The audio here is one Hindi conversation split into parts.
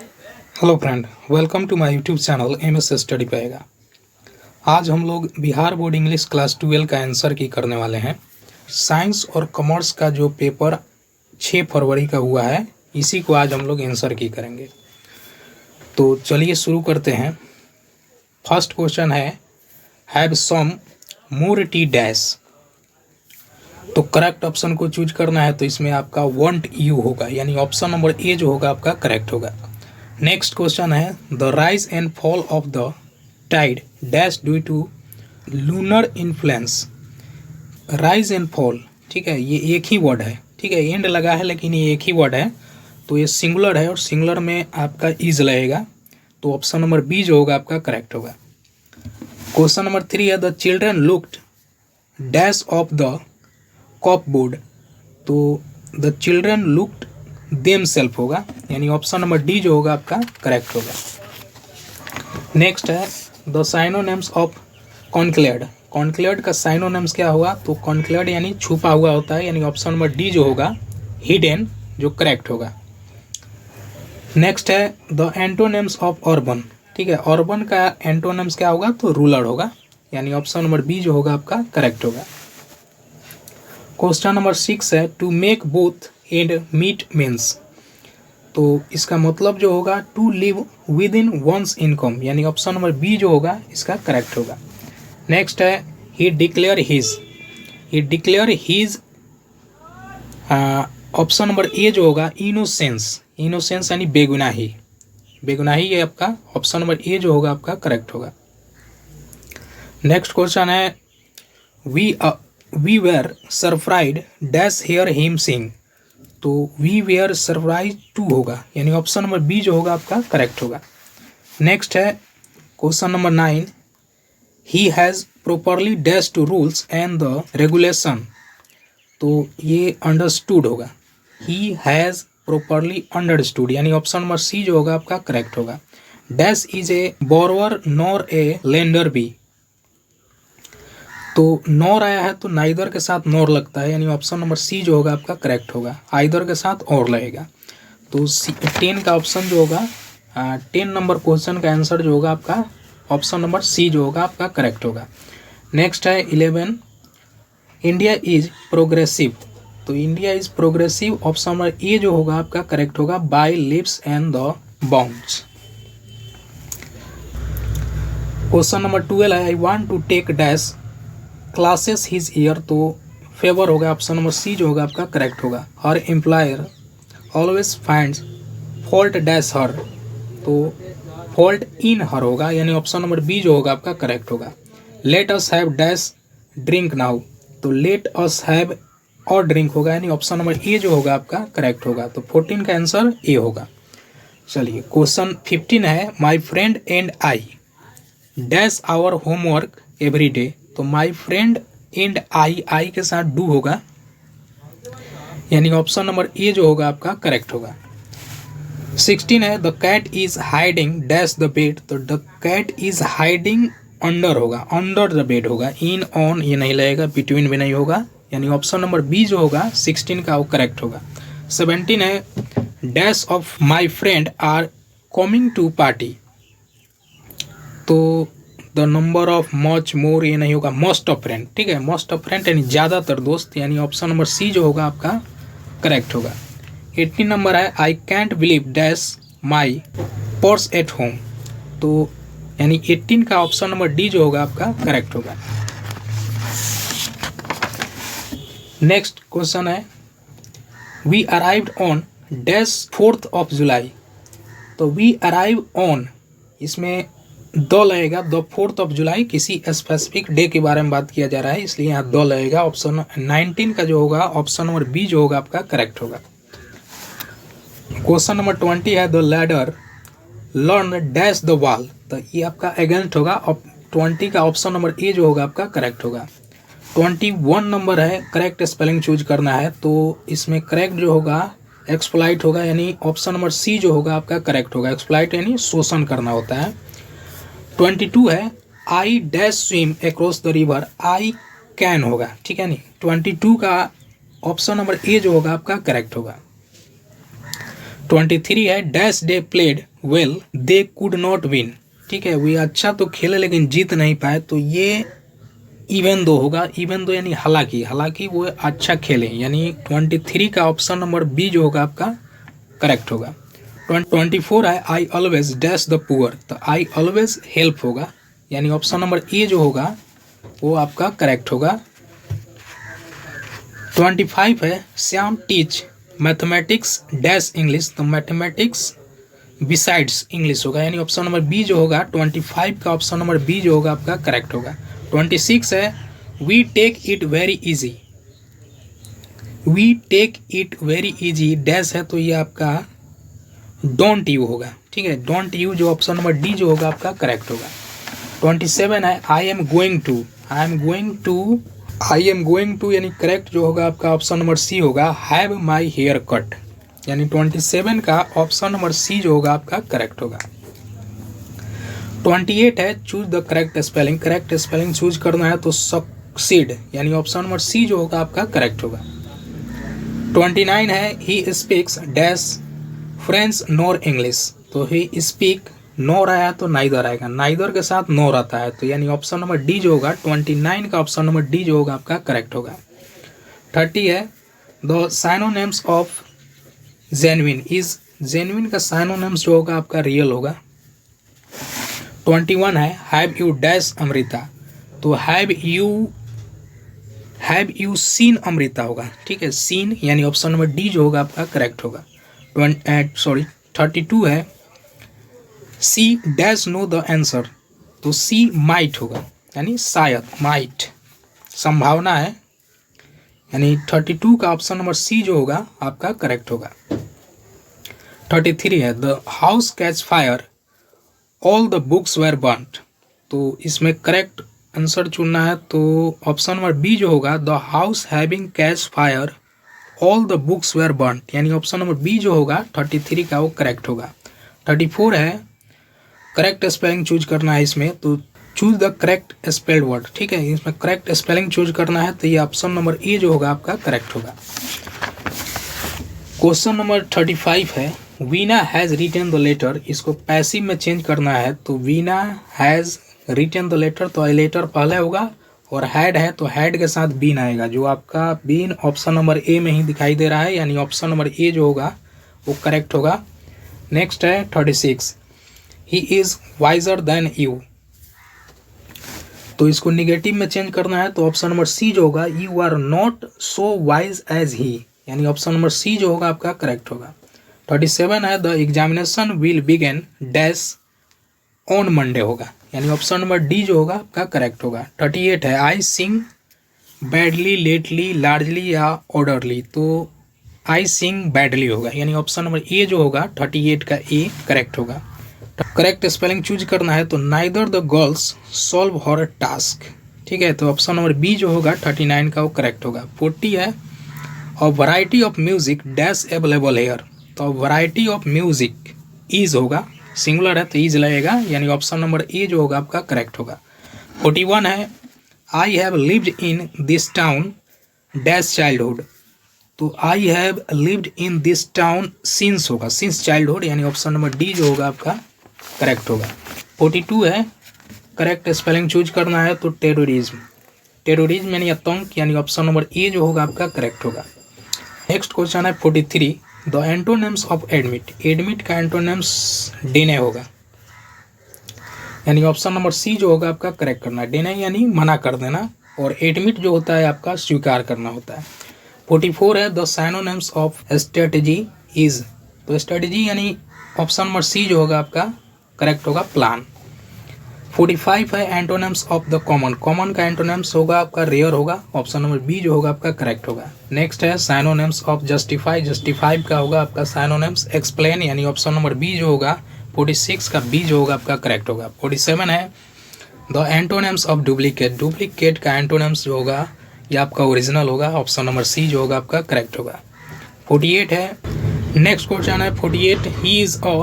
Hello friend, welcome to my YouTube channel MS study पाएगा। आज हम लोग बिहार बोर्ड इंग्लिश क्लास 12 का आंसर की करने वाले हैं। साइंस और कॉमर्स का जो पेपर 6 फरवरी का हुआ है, इसी को आज हम लोग आंसर की करेंगे। तो चलिए शुरू करते हैं। फर्स्ट क्वेश्चन है, have some more tea dash. तो करेक्ट ऑप्शन को चूज करना है, तो इसमें आपका वांट यू होगा, यानी ऑप्शन नंबर ए जो होगा आपका करेक्ट होगा। नेक्स्ट क्वेश्चन है, the rise and fall of the tide dash due to lunar influence. Rise and fall, ठीक है, ये एक ही वर्ड है, ठीक है, एंड लगा है लेकिन ये एक ही वर्ड है, तो ये सिंगुलर है और सिंगुलर में आपका इज लगेगा, तो ऑप्शन नंबर बी जो होगा आपका करेक्ट होगा। क्वेश्चन नंबर 3 है, the children looked dash of the cupboard. तो the children looked them self होगा, यानी ऑप्शन नंबर डी जो होगा आपका करेक्ट होगा। नेक्स्ट है, द साइनोनिम्स ऑफ कॉन्क्लेयर्ड। कॉन्क्लेयर्ड का साइनोनिम्स क्या होगा, तो कॉन्क्लेयर्ड यानी छुपा हुआ होता है, यानी ऑप्शन नंबर डी जो होगा हिडन जो करेक्ट होगा। नेक्स्ट है, द एंटोनिम्स ऑफ अर्बन। ठीक है, अर्बन का एंटोनिम्स क्या होगा, तो रूरल होगा, यानी ऑप्शन नंबर बी जो होगा आपका करेक्ट होगा। क्वेश्चन नंबर 6 है, to make both end meet means. तो इसका मतलब जो होगा to live within one's income, यानी ऑप्शन नंबर बी जो होगा इसका करेक्ट होगा। नेक्स्ट है, he declare his. He declare his, option number A जो होगा इनोसेंस। इनोसेंस यानी बेगुनाही, बेगुनाही ये आपका ऑप्शन नंबर ए जो होगा आपका करेक्ट होगा। नेक्स्ट क्वेश्चन है, we were surprise dash hear him sing. तो वी वेयर सरप्राइज टू होगा, यानी ऑप्शन नंबर बी जो होगा आपका करेक्ट होगा। नेक्स्ट है question number 9, he has properly dash to rules and the regulation. तो ये अंडरस्टूड होगा, ही हैज़ प्रॉपरली अंडरस्टूड, यानी ऑप्शन नंबर सी जो होगा आपका करेक्ट होगा। Dash is a borrower nor a lender be. तो नॉर आया है तो नाइदर के साथ नॉर लगता है, यानी ऑप्शन नंबर सी जो होगा आपका करेक्ट होगा। आइदर के साथ और लगेगा, तो 10 का ऑप्शन जो होगा 10 नंबर क्वेश्चन का आंसर जो होगा आपका ऑप्शन नंबर सी जो होगा आपका करेक्ट होगा। नेक्स्ट है 11, इंडिया इज प्रोग्रेसिव। तो India is progressive, option number A जो होगा आपका करेक्ट होगा, by leaps and the bounds. Question number 12 है, I want to take dash classes his year. तो फेवर होगा, ऑप्शन नंबर सी जो होगा आपका करेक्ट होगा। Her employer always finds fault dash her. तो फॉल्ट इन हर होगा, यानी ऑप्शन नंबर बी जो होगा आपका करेक्ट होगा। Let us have dash drink now. तो लेट अस हैव और ड्रिंक होगा, यानी ऑप्शन नंबर ए जो होगा आपका करेक्ट होगा। तो 14 का आंसर ए होगा। चलिए क्वेश्चन 15 है, my friend and I dash our homework every day. तो माई फ्रेंड एंड आई के साथ डू होगा, यानी ऑप्शन नंबर ए जो होगा आपका करेक्ट होगा। 16 है, the cat is hiding dash the bed. तो the cat is hiding under होगा, अंडर द बेड होगा, इन ऑन ये नहीं लगेगा, बिटवीन भी नहीं होगा, यानी ऑप्शन नंबर बी जो होगा 16 का वो करेक्ट होगा। 17 है, dash of my friend are coming to party. तो the number of much more ये नहीं होगा, मोस्ट ऑफ फ्रेंड, ठीक है, मोस्ट ऑफ फ्रेंड यानी ज़्यादातर दोस्त, यानी ऑप्शन नंबर सी जो होगा आपका करेक्ट होगा। 18 नंबर है, I can't believe dash my purse at home. तो यानी 18 का ऑप्शन नंबर डी जो होगा आपका करेक्ट होगा। नेक्स्ट क्वेश्चन है, we arrived on dash 4th of July. तो वी अराइव ऑन, इसमें दो लगेगा, द 4th ऑफ जुलाई, किसी स्पेसिफिक डे के बारे में बात किया जा रहा है, इसलिए यहाँ दो लगेगा। ऑप्शन 19 का जो होगा ऑप्शन नंबर बी जो होगा आपका करेक्ट होगा। क्वेश्चन नंबर 20 है, the ladder learn dash the wall. तो ये आपका अगेंस्ट होगा, 20 का ऑप्शन नंबर ए जो होगा आपका करेक्ट होगा। 21 नंबर है, करेक्ट स्पेलिंग चूज करना है, तो इसमें करेक्ट जो होगा एक्सप्लॉइट होगा, यानी ऑप्शन नंबर सी जो होगा आपका करेक्ट होगा। एक्सप्लॉइट यानी शोषण करना होता है। 22 है, I dash swim across the river, I can होगा, ठीक है, नहीं 22 का ऑप्शन नंबर ए जो होगा आपका करेक्ट होगा। 23 है, dash day played well they could not win, ठीक है, वे अच्छा तो खेले लेकिन जीत नहीं पाए, तो ये इवन दो होगा। इवन दो यानी हालांकि, हालांकि वो अच्छा खेले, यानी 23 का ऑप्शन नंबर बी जो होगा आपका करेक्ट होगा। 24 है I always dash the poor, तो आई ऑलवेज हेल्प होगा, यानी ऑप्शन नंबर ए जो होगा वो आपका करेक्ट होगा। 25 है Shyam teach mathematics dash English, तो मैथमेटिक्स बिसाइड्स इंग्लिश होगा, यानी ऑप्शन नंबर बी जो होगा 25 का ऑप्शन नंबर बी जो होगा आपका करेक्ट होगा। 26 है we take it very easy, we take it very easy dash है, तो ये आपका डोंट यू होगा, ठीक है, डोंट यू जो ऑप्शन नंबर डी जो होगा आपका करेक्ट होगा। 27 है I am going to, I am going to, I am going to यानी करेक्ट जो होगा आपका ऑप्शन नंबर सी होगा हैव माई हेयर कट, यानी 27 का ऑप्शन नंबर सी जो होगा आपका करेक्ट होगा। 28 है choose the correct spelling, correct spelling choose करना है तो सक्सीड, यानी ऑप्शन नंबर सी जो होगा आपका करेक्ट होगा। 29 है he speaks dash French nor English, तो ही स्पीक नॉर आया तो नाइदर आएगा, नाइदर के साथ नॉर आता है, तो यानी ऑप्शन नंबर डी जो होगा 29 का ऑप्शन नंबर डी जो होगा आपका करेक्ट होगा। 30 है the synonyms of genuine is, genuine का साइनोनिम्स जो होगा आपका रियल होगा। 21 है हैव यू डैश अमृता, तो हैव यू सीन अमृता होगा, ठीक है, सीन यानी ऑप्शन नंबर डी जो होगा आपका करेक्ट होगा। 32 है C dash know the answer, तो सी माइट होगा, यानी शायद, माइट संभावना है, यानी 32 का ऑप्शन नंबर सी जो होगा आपका करेक्ट होगा। 33 है the house catch fire all the books were burnt, तो इसमें करेक्ट आंसर चुनना है, तो ऑप्शन नंबर बी जो होगा the house having catch fire all the books were burnt, यानी ऑप्शन नंबर बी जो होगा 33 का वो करेक्ट होगा। 34 है करेक्ट स्पेलिंग चूज करना है इसमें, तो choose the correct spelled word, ठीक है, इसमें करेक्ट स्पेलिंग चूज करना है, तो ये ऑप्शन नंबर ए जो होगा आपका करेक्ट होगा। क्वेश्चन नंबर 35 है Veena has written the letter, इसको पैसिव में चेंज करना है, तो Veena has written the letter, तो लेटर पहले होगा, और हैड है तो हैड के साथ बीन आएगा, जो आपका बीन ऑप्शन नंबर ए में ही दिखाई दे रहा है, यानी ऑप्शन नंबर ए जो होगा वो करेक्ट होगा। नेक्स्ट है 36 he is visor then you, तो इसको निगेटिव में चेंज करना है, तो ऑप्शन नंबर सी जो होगा you are not so wise as he, यानी ऑप्शन नंबर सी जो होगा आपका करेक्ट होगा। 37 है the examination will begin dash on Monday होगा, यानी ऑप्शन नंबर डी जो होगा आपका करेक्ट होगा। 38 है आई सिंग बैडली लेटली लार्जली या ऑर्डरली, तो आई सिंग बैडली होगा, यानी ऑप्शन नंबर ए जो होगा 38 का ए करेक्ट होगा। करेक्ट स्पेलिंग चूज करना है, तो neither the girls solve her task, ठीक है, तो ऑप्शन नंबर बी जो होगा 39 का वो करेक्ट होगा। 40 है a variety of music dash available hair, तो वैरायटी ऑफ म्यूजिक इज होगा, सिंगुलर है तो इज लगेगा, यानी ऑप्शन नंबर ए जो होगा आपका करेक्ट होगा। 41 है I have lived in this town dash childhood, तो I have lived in this town since होगा, सिंस चाइल्डहुड, यानी ऑप्शन नंबर डी जो होगा आपका करेक्ट होगा। 42 है करेक्ट स्पेलिंग चूज करना है, तो टेररिज्म, टेररिज्म यानी आतंक, यानी ऑप्शन नंबर ए जो होगा आपका करेक्ट होगा। नेक्स्ट क्वेश्चन है 43 the antonyms of admit, admit का एंटोनिम्स डिने होगा, यानी ऑप्शन नंबर सी जो होगा आपका करेक्ट करना है, डिने यानी मना कर देना, और एडमिट जो होता है आपका स्वीकार करना होता है। 44 है the synonyms of strategy is, तो स्ट्रेटजी यानी ऑप्शन नंबर सी जो होगा आपका करेक्ट होगा प्लान। 45 है antonyms of the common, common का एंटोनिम्स होगा आपका रेयर होगा, ऑप्शन नंबर बी जो होगा आपका करेक्ट होगा। नेक्स्ट है साइनोनिम्स ऑफ जस्टिफाई, जस्टिफाई का होगा आपका साइनोनिम्स एक्सप्लेन, यानी ऑप्शन नंबर बी जो होगा 46 का बी जो होगा आपका करेक्ट होगा। 47 है the antonyms of duplicate, duplicate का एंटोनिम्स जो होगा ये आपका ओरिजिनल होगा, ऑप्शन नंबर सी जो होगा आपका करेक्ट होगा। 48 है नेक्स्ट क्वेश्चन है 48 he is a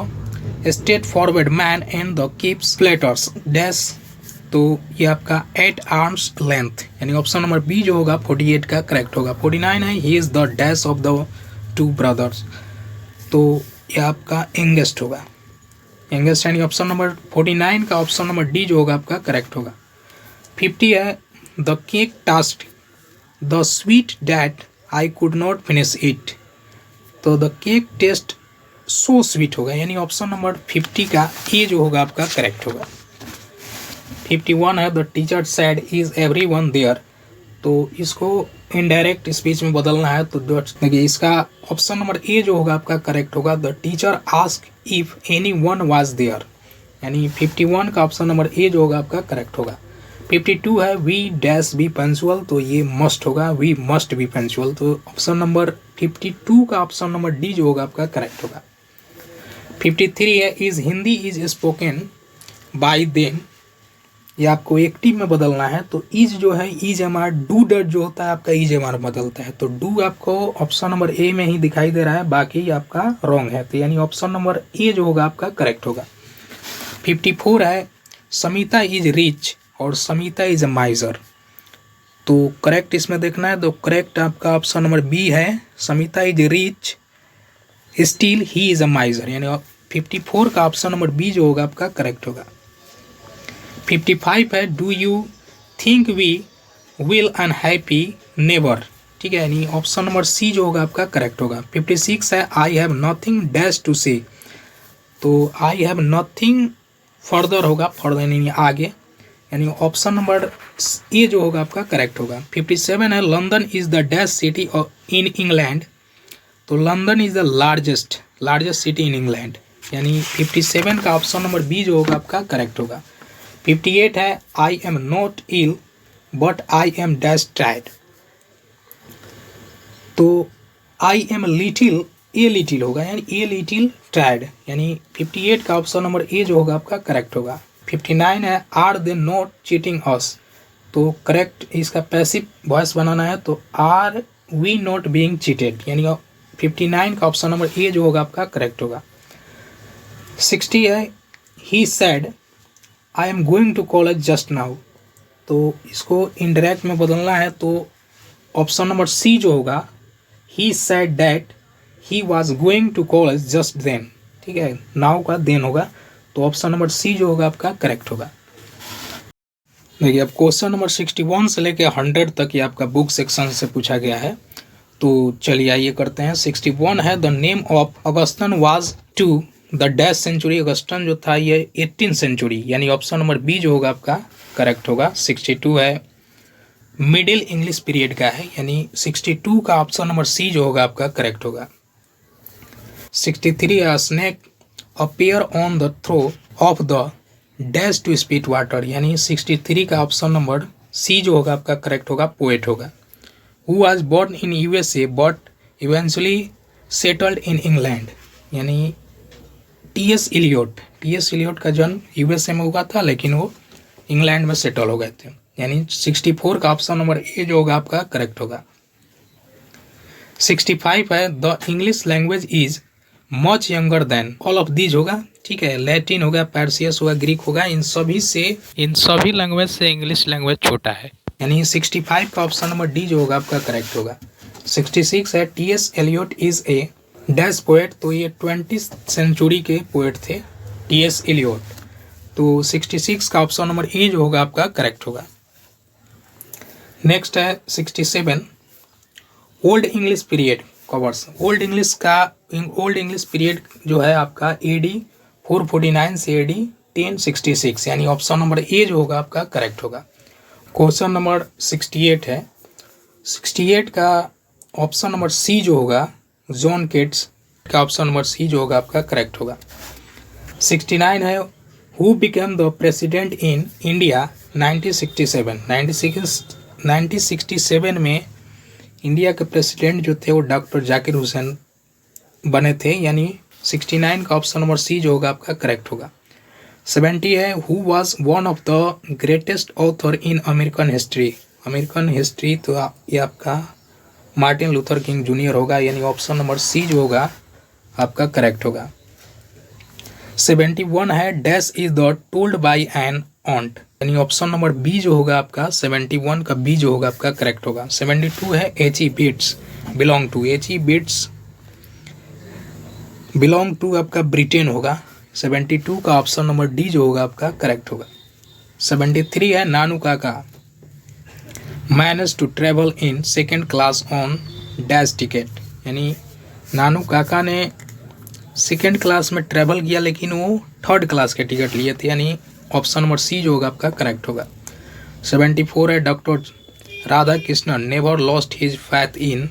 straight forward man and the keeps platters dash, तो ये आपका 8 आर्म्स लेंथ, यानी ऑप्शन नंबर बी जो होगा 48 का करेक्ट होगा। 49 है he is the dash of the 2 brothers, तो ये आपका यंगेस्ट होगा। यंगेस्ट यानी ऑप्शन नंबर 49 का ऑप्शन नंबर डी जो होगा आपका करेक्ट होगा। 50 है the cake taste the sweet that I could not finish it. तो the cake taste so sweet होगा, यानी ऑप्शन नंबर 50 का ए जो होगा आपका करेक्ट होगा। 51 है the teacher said is everyone there. तो इसको इनडायरेक्ट स्पीच में बदलना है, तो देखिए इसका ऑप्शन नंबर ए जो होगा आपका करेक्ट होगा। The teacher ask if anyone was there, यानी 51 का ऑप्शन नंबर ए जो होगा आपका करेक्ट होगा। 52 है वी डैश बी पंचुअल, तो ये मस्ट होगा, वी मस्ट बी पंचुअल। तो ऑप्शन नंबर 52 का ऑप्शन नंबर डी जो होगा आपका करेक्ट होगा। 53 है is Hindi is spoken by them, ये आपको एक्टिव में बदलना है। तो इज जो है इज एम आर, डू डर जो होता है आपका इज एम आर बदलता है। तो डू आपको ऑप्शन नंबर ए में ही दिखाई दे रहा है, बाकी आपका रॉन्ग है, तो यानी ऑप्शन नंबर ए जो होगा आपका करेक्ट होगा। 54 है समिता इज रिच और समिता इज अ माइजर। तो करेक्ट इसमें देखना है, तो करेक्ट आपका ऑप्शन नंबर बी है, Samita is rich still he is a माइजर, यानी 54 का ऑप्शन नंबर बी जो होगा आपका करेक्ट होगा। 55 है do you think we will unhappy never, ठीक है, यानी ऑप्शन नंबर सी जो होगा आपका करेक्ट होगा। 56 है I have nothing dash to say, तो आई हैव नथिंग फर्दर होगा, फर्दर यानी आगे, यानी ऑप्शन नंबर ए जो होगा आपका करेक्ट होगा। 57 है London is the dash city in England, तो London is the largest city in England, यानी 57 का ऑप्शन नंबर बी जो होगा आपका करेक्ट होगा। 58 है I am not ill but I am dash tired, तो I am little, a little होगा, यानी ए लिटिल टायर्ड, यानी 58 का ऑप्शन नंबर ए जो होगा आपका करेक्ट होगा। 59 है are they not cheating us, तो करेक्ट इसका पैसिव वॉइस बनाना है, तो are we not being cheated, यानी 59 का ऑप्शन नंबर ए जो होगा आपका करेक्ट होगा। 60 है he said I am going to college just now, तो इसको इनडायरेक्ट में बदलना है, तो ऑप्शन नंबर सी जो होगा he said that he was going to college just then, ठीक है, नाउ का देन होगा, तो ऑप्शन नंबर सी जो होगा आपका करेक्ट होगा। देखिए अब क्वेश्चन नंबर 61 से लेकर 100 तक ये आपका बुक सेक्शन से पूछा गया है, तो चलिए आइए करते हैं। 61 है the name of Augustine was to the dash century, Augustine जो था ये 18 सेंचुरी, यानी ऑप्शन नंबर बी जो होगा आपका करेक्ट होगा। 62 है मिडिल इंग्लिश पीरियड का है, यानी 62 का ऑप्शन नंबर सी जो होगा आपका करेक्ट होगा। 63 है snake appear on the throw of the dash to spit water, यानी 63 का ऑप्शन नंबर सी जो होगा आपका करेक्ट होगा, पोएट होगा। Who was born in USA but eventually settled in England, यानी टी.एस. इलियट का जन्म यूएसए में हुआ था, लेकिन वो इंग्लैंड में सेटल हो गए थे, यानी 64 का ऑप्शन नंबर ए जो होगा आपका करेक्ट होगा। 65 है the English language is much younger than all of these होगा, ठीक है, लैटिन होगा, पर्सियस होगा, ग्रीक होगा, इन सभी लैंग्वेज से इंग्लिश लैंग्वेज छोटा है, यानी 65 का ऑप्शन नंबर डी जो होगा आपका करेक्ट होगा। 66 है T S. Eliot is a dash poet, तो ये 20th सेंचुरी के पोएट थे टी.एस. एलियट, तो 66 का ऑप्शन नंबर ए जो होगा आपका करेक्ट होगा। नेक्स्ट है 67 old English period covers, old English period जो है आपका AD 449 से AD 1066, यानी ऑप्शन नंबर ए जो होगा आपका करेक्ट होगा। क्वेश्चन नंबर 68 है, 68 का ऑप्शन नंबर सी जो होगा जॉन केट्स का ऑप्शन नंबर सी जो होगा आपका करेक्ट होगा। 69 है who became the president in India 1967 में इंडिया के प्रेसिडेंट जो थे वो डॉक्टर जाकिर हुसैन बने थे, यानी 69 का ऑप्शन नंबर सी जो होगा आपका करेक्ट होगा। 70 है who was one of the greatest author in American history, तो ये आपका मार्टिन लूथर किंग जूनियर होगा, यानी ऑप्शन नंबर सी जो होगा आपका करेक्ट होगा। 71 है dash is the told by an aunt, यानी ऑप्शन नंबर बी जो होगा आपका 71 का बी जो होगा आपका करेक्ट होगा। 72 है H.E. Beats बिलोंग टू आपका ब्रिटेन होगा, 72 का ऑप्शन नंबर डी जो होगा आपका करेक्ट होगा। 73 है Nanu Kaka manage to travel in second class on dash ticket, यानी नानू काका ने सेकेंड क्लास में ट्रेवल किया लेकिन वो थर्ड क्लास के टिकट लिए थे, यानी ऑप्शन नंबर सी जो होगा आपका करेक्ट होगा। 74 है doctor Radha Krishnan never lost his faith in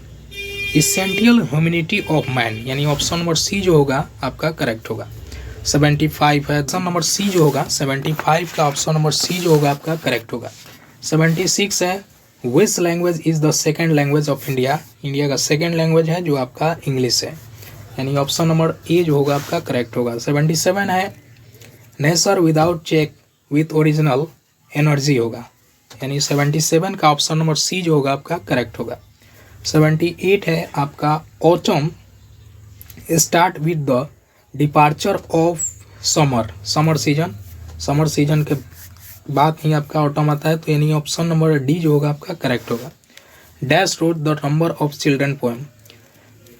essential humanity of man, यानी ऑप्शन नंबर सी जो होगा आपका करेक्ट होगा। 75 है ऑप्शन नंबर सी जो होगा, 75 का ऑप्शन नंबर सी जो होगा आपका करेक्ट होगा। 76 है which language is the second language of India, India का सेकेंड लैंग्वेज है जो आपका इंग्लिश है, यानी ऑप्शन नंबर ए जो होगा आपका करेक्ट होगा। 77 है nature without check with original energy होगा, यानी 77 का ऑप्शन नंबर सी जो होगा आपका करेक्ट होगा। 78 है आपका autumn start with the departure of summer, summer season के बाद ही आपका ऑटम आता है, तो यानी ऑप्शन नंबर डी जो होगा आपका करेक्ट होगा। Dash road the number of children poem,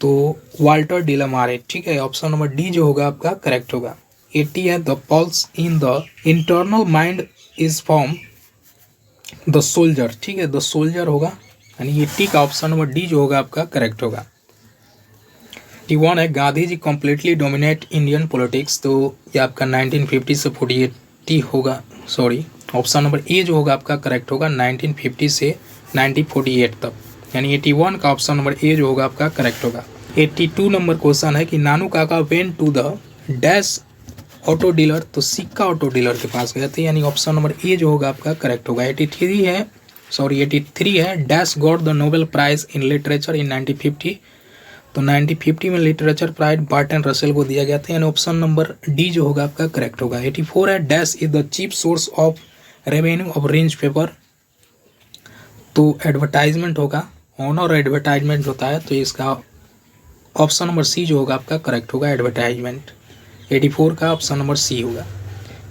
तो वाल्टर डिलामारे, ठीक है, ऑप्शन नंबर डी जो होगा आपका करेक्ट होगा। 80 है the pulse in the internal mind is from the soldier, ठीक है, द सोल्जर होगा, यानी 80 का ऑप्शन नंबर डी जो होगा आपका करेक्ट होगा। 81 है Gandhi ji completely dominate Indian politics, तो ये आपका 1950 से 48 होगा, सॉरी, ऑप्शन नंबर ए जो होगा आपका करेक्ट होगा 1950 से 1948 तक, यानी 81 का ऑप्शन नंबर ए जो होगा आपका करेक्ट होगा। 82 नंबर क्वेश्चन है कि Nanu Kaka went to the dash auto dealer, तो सिक्का ऑटो डीलर के पास गए थे, यानी ऑप्शन नंबर ए जो होगा आपका करेक्ट होगा। 83 है dash got the Nobel prize in literature in 1950, तो 1950 में लिटरेचर प्राइज बर्टन रसेल को दिया गया था, यानी ऑप्शन नंबर डी जो होगा आपका करेक्ट होगा। 84 है dash is the chief source of revenue of range paper, तो एडवर्टाइजमेंट होगा, ऑनर एडवर्टाइजमेंट होता है, तो इसका ऑप्शन नंबर सी जो होगा आपका करेक्ट होगा, एडवर्टाइजमेंट। 84 का ऑप्शन नंबर सी होगा।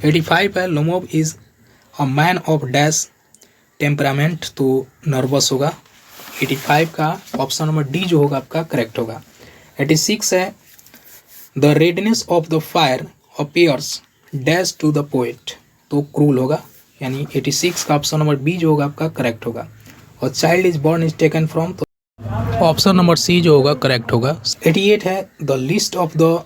85 है Lomov is a man of dash temperament, तो नर्वस होगा, 85 का ऑप्शन नंबर डी जो होगा आपका करेक्ट होगा। 86 है the redness of the fire appears dash to the poet, तो क्रूल होगा, यानी 86 का ऑप्शन नंबर बी जो होगा आपका करेक्ट होगा। और child is born is taken from, तो ऑप्शन नंबर सी जो होगा करेक्ट होगा। 88 है the list of the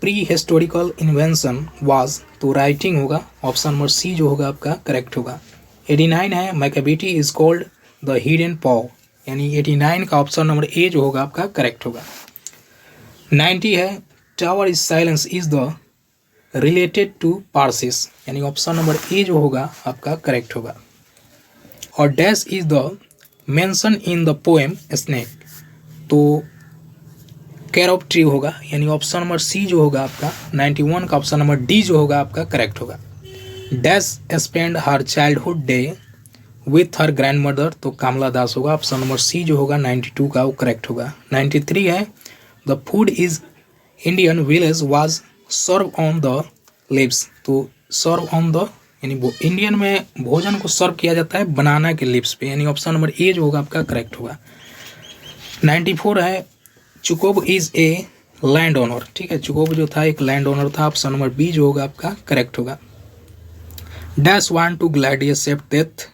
pre historical invention was, तो राइटिंग होगा, ऑप्शन नंबर सी जो होगा आपका करेक्ट होगा। 89 है मैकेबिटी इज कॉल्ड द हिडन पॉ, यानी 89 का ऑप्शन नंबर ए जो होगा आपका करेक्ट होगा। 90 है tower is silence is the related to Parsis, यानी ऑप्शन नंबर ए जो होगा आपका करेक्ट होगा। और dash is the mention in the poem snake, तो कैरॉप ट्री होगा, यानी ऑप्शन नंबर सी जो होगा आपका 91 का ऑप्शन नंबर डी जो होगा आपका करेक्ट होगा। Dash spend her childhood day with her grand mother, तो कामला दास होगा, ऑप्शन नंबर सी जो होगा 92 का वो करेक्ट होगा। 93 है the food is Indian village was serve on the lips, तो सर्व ऑन द, यानी इंडियन में भोजन को सर्व किया जाता है बनाना के लिप्स पे, यानी ऑप्शन नंबर ए जो होगा आपका करेक्ट होगा। 94 है चुकोब इज ए लैंड ओनर, ठीक है, चुकोब जो था एक लैंड ओनर था, ऑप्शन नंबर बी जो होगा आपका करेक्ट होगा। Dash want to gladly accept death,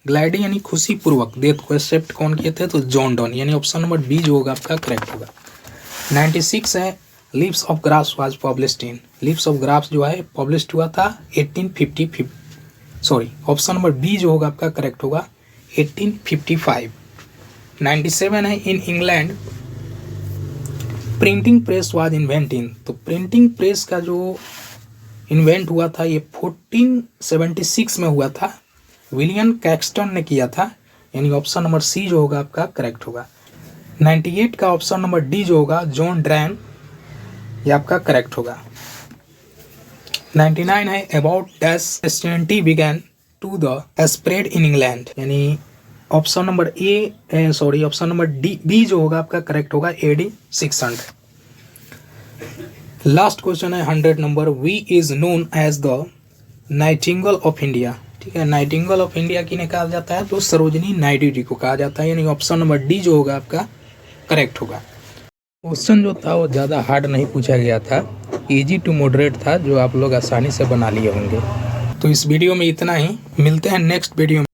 gladly यानी खुशी पूर्वक डेथ को एक्सेप्ट कौन किए थे, तो जॉन डॉन, यानी ऑप्शन नंबर बी जो होगा आपका करेक्ट होगा। 96 है lips of grass was published in, lips of grass जो है पब्लिश्ड हुआ था 1850, सॉरी, ऑप्शन नंबर बी जो होगा आपका करेक्ट होगा 1855। 97 है in England printing press was inventing, तो प्रिंटिंग प्रेस का जो इन्वेंट हुआ था ये 1476 में हुआ था, विलियम कैक्सटन ने किया था, यानी ऑप्शन नंबर सी जो होगा आपका करेक्ट होगा। 98 का ऑप्शन नंबर डी जो होगा जॉन ड्रैन, ये आपका करेक्ट होगा। 99 है about dash Christianity began to the spread in England, यानी option number A, sorry, option number D B जो होगा आपका करेक्ट होगा AD 600। लास्ट क्वेश्चन है 100 number, we is known as the nightingale of India, ठीक है, नाइटिंगेल ऑफ इंडिया किन्हें कहा जाता है, तो सरोजिनी नायडू जी को कहा जाता है, यानी ऑप्शन नंबर डी जो होगा आपका करेक्ट होगा। क्वेश्चन जो था वो ज़्यादा हार्ड नहीं पूछा गया था, इजी टू मॉडरेट था, जो आप लोग आसानी से बना लिए होंगे। तो इस वीडियो में इतना ही, मिलते हैं नेक्स्ट वीडियो में।